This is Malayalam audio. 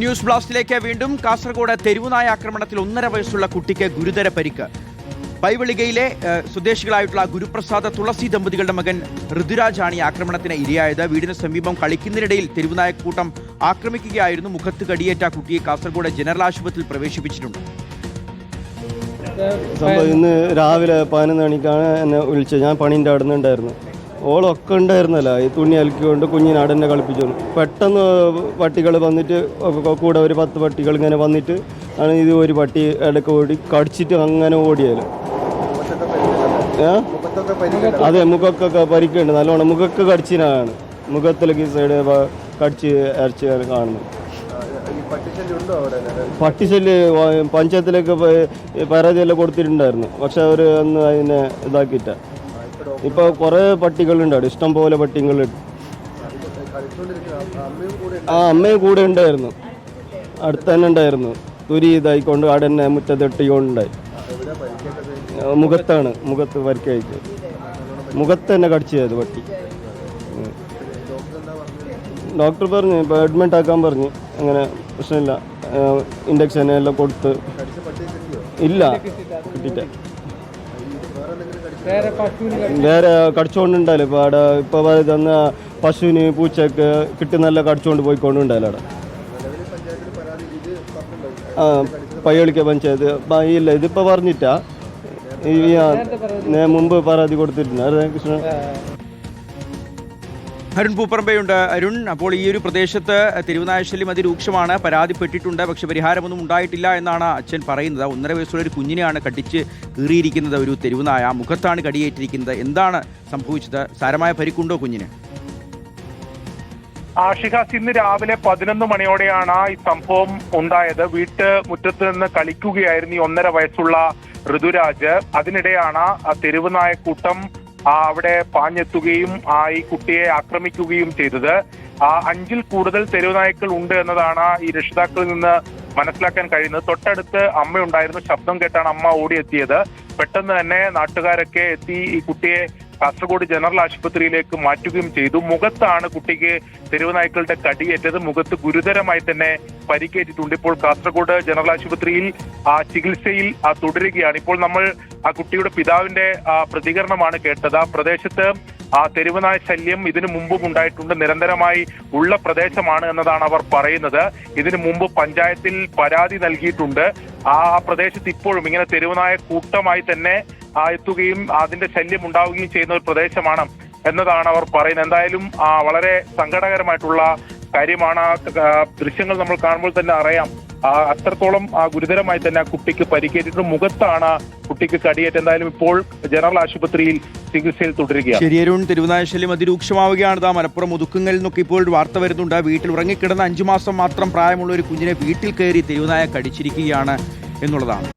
ന്യൂസ് ബ്ലാസ്റ്റിലേക്ക് വീണ്ടും. കാസർഗോഡ് തെരുവുനായ ആക്രമണത്തിൽ 1.5 വയസ്സുള്ള കുട്ടിക്ക് ഗുരുതര പരിക്ക്. പൈവളികയിലെ സ്വദേശികളായിട്ടുള്ള ഗുരുപ്രസാദ് തുളസി ദമ്പതികളുടെ മകൻ ഋതുരാജാണ് ഈ ആക്രമണത്തിന് ഇരയായത്. വീടിന് സമീപം കളിക്കുന്നതിനിടയിൽ തെരുവുനായ കൂട്ടം ആക്രമിക്കുകയായിരുന്നു. മുഖത്ത് കടിയേറ്റ കുട്ടിയെ കാസർഗോഡ് ജനറൽ ആശുപത്രിയിൽ പ്രവേശിപ്പിച്ചിട്ടുണ്ട്. ഇന്ന് രാവിലെ 11 മണിക്കാണ് എന്നെ വിളിച്ചത്. ഞാൻ പണീൻ്റെ അവിടെ നിന്നുണ്ടായിരുന്നു. ഓളൊക്കെ ഉണ്ടായിരുന്നല്ല, ഈ തുണി അലക്കിക്കൊണ്ട് കുഞ്ഞിനെ അവിടെ തന്നെ കളിപ്പിച്ചു. പെട്ടെന്ന് പട്ടികൾ വന്നിട്ട് കൂടെ ഒരു 10 പട്ടികൾ ഇങ്ങനെ വന്നിട്ട് ആണ് ഇത് ഒരു പട്ടി ഇടയ്ക്ക് ഓടി കടിച്ചിട്ട് അങ്ങനെ ഓടിയാലും. അതെ, മുഖക്കൊക്കെ പരിക്കുണ്ട് നല്ലോണം. മുഖക്ക് കടിച്ചിനാണ്, മുഖത്തിലേക്ക് സൈഡ് കടിച്ച് അരച്ചാണ് കാണുന്നത്. പട്ടിശല്യ പഞ്ചായത്തിലേക്ക് പരാതിയെല്ലാം കൊടുത്തിട്ടുണ്ടായിരുന്നു, പക്ഷെ അവർ അന്ന് അതിനെ ഇതാക്കിയിട്ട. ഇപ്പോൾ കുറേ പട്ടികളുണ്ട് അവിടെ, ഇഷ്ടം പോലെ പട്ടികളുണ്ട്. അമ്മയും കൂടെ ഉണ്ടായിരുന്നു, അടുത്ത് തന്നെ ഉണ്ടായിരുന്നു. തുരി ഇതായിക്കൊണ്ട് അവിടെ തന്നെ മുറ്റത്തെട്ടിക്കൊണ്ടുണ്ടായി. മുഖത്ത് പരിക്കയച്ചു. മുഖത്ത് തന്നെ കടിച്ചത് പട്ടി. ഡോക്ടർ പറഞ്ഞു ഇപ്പോൾ അഡ്മിറ്റ് ആക്കാൻ പറഞ്ഞു. അങ്ങനെ പ്രശ്നമില്ല, ഇൻഡക്ഷൻ എല്ലാം കൊടുത്ത്. ഇല്ല, കിട്ടിയിട്ട. വേറെ കടിച്ചുകൊണ്ടുണ്ടായില്ല. ഇപ്പോൾ അവിടെ ഇപ്പോൾ തന്ന പശുവിന് പൂച്ചക്ക് കിട്ടുന്നല്ല കടിച്ചുകൊണ്ട് പോയിക്കൊണ്ടുണ്ടായില്ല അവിടെ. പയ്യോളിക്ക പഞ്ചായത്ത് ഇല്ല, ഇതിപ്പോൾ പറഞ്ഞിട്ടാ. മുമ്പ് പരാതി കൊടുത്തിട്ടുണ്ട്. കൃഷ്ണ അരുൺ പൂപ്പറമ്പയുണ്ട്. അരുൺ, അപ്പോൾ ഈ ഒരു പ്രദേശത്ത് തെരുവുനായ ശല്യം അതിരൂക്ഷമാണ്, പരാതിപ്പെട്ടിട്ടുണ്ട്, പക്ഷെ പരിഹാരമൊന്നും ഉണ്ടായിട്ടില്ല എന്നാണ് അച്ഛൻ പറയുന്നത്. 1.5 വയസ്സുള്ള ഒരു കുഞ്ഞിനെയാണ് കടിച്ച് കീറിയിരിക്കുന്നത് ഒരു തെരുവുനായ. മുഖത്താണ് കടിയേറ്റിരിക്കുന്നത്. എന്താണ് സംഭവിച്ചത്? സാരമായ പരിക്കുണ്ടോ കുഞ്ഞിന്? ഷിഹാസ്, ഇന്ന് രാവിലെ 11 മണിയോടെയാണ് ഈ സംഭവം ഉണ്ടായത്. മുറ്റത്ത് നിന്ന് കളിക്കുകയായിരുന്നു ഈ 1.5 വയസ്സുള്ള ഋതുരാജ്. അതിനിടെയാണ് തെരുവുനായ കൂട്ടം അവിടെ പാഞ്ഞെത്തുകയും ഈ കുട്ടിയെ ആക്രമിക്കുകയും ചെയ്തത്. 5ൽ കൂടുതൽ തെരുവുനായ്ക്കൾ ഉണ്ട് എന്നതാണ് ഈ രക്ഷിതാക്കളിൽ നിന്ന് മനസ്സിലാക്കാൻ കഴിയുന്നത്. തൊട്ടടുത്ത് അമ്മയുണ്ടായിരുന്നു. ശബ്ദം കേട്ടാണ് അമ്മ ഓടിയെത്തിയത്. പെട്ടെന്ന് തന്നെ നാട്ടുകാരൊക്കെ എത്തി ഈ കുട്ടിയെ കാസർഗോഡ് ജനറൽ ആശുപത്രിയിലേക്ക് മാറ്റുകയും ചെയ്തു. മുഖത്താണ് കുട്ടിക്ക് തെരുവുനായ്ക്കളുടെ കടിയേറ്റത്. മുഖത്ത് ഗുരുതരമായി തന്നെ പരിക്കേറ്റിട്ടുണ്ട്. ഇപ്പോൾ കാസർഗോഡ് ജനറൽ ആശുപത്രിയിൽ ചികിത്സയിൽ തുടരുകയാണ്. ഇപ്പോൾ നമ്മൾ ആ കുട്ടിയുടെ പിതാവിന്റെ പ്രതികരണമാണ് കേട്ടത്. ആ പ്രദേശത്ത് തെരുവുനായ ശല്യം ഇതിനു മുമ്പും ഉണ്ടായിട്ടുണ്ട്, നിരന്തരമായി ഉള്ള പ്രദേശമാണ് എന്നതാണ് അവർ പറയുന്നത്. ഇതിനു മുമ്പ് പഞ്ചായത്തിൽ പരാതി നൽകിയിട്ടുണ്ട്. ആ പ്രദേശത്ത് ഇപ്പോഴും ഇങ്ങനെ തെരുവുനായ കൂട്ടമായി തന്നെ എത്തുകയും അതിന്റെ ശല്യം ഉണ്ടാവുകയും ചെയ്യുന്ന ഒരു പ്രദേശമാണ് എന്നതാണ് അവർ പറയുന്നത്. എന്തായാലും വളരെ സങ്കടകരമായിട്ടുള്ള കാര്യമാണ്. ദൃശ്യങ്ങൾ നമ്മൾ കാണുമ്പോൾ തന്നെ അറിയാം, അത്രത്തോളം ഗുരുതരമായി തന്നെ ആ കുട്ടിക്ക് പരിക്കേറ്റിട്ട് മുഖത്താണ് കുട്ടിക്ക് കടിയേറ്റ്. എന്തായാലും ഇപ്പോൾ ജനറൽ ആശുപത്രിയിൽ ചികിത്സയിൽ തുടരുകയാണ്. ശരി അരുൺ, തെരുവുനായ ശല്യം അതിരൂക്ഷമാവുകയാണ്. മലപ്പുറം മുതുക്കുങ്ങളിൽ നിന്നൊക്കെ ഇപ്പോൾ വാർത്ത വരുന്നുണ്ട്. വീട്ടിൽ ഉറങ്ങിക്കിടന്ന 5 മാസം മാത്രം പ്രായമുള്ള ഒരു കുഞ്ഞിനെ വീട്ടിൽ കയറി തെരുവുനായ കടിച്ചിരിക്കുകയാണ് എന്നുള്ളതാണ്.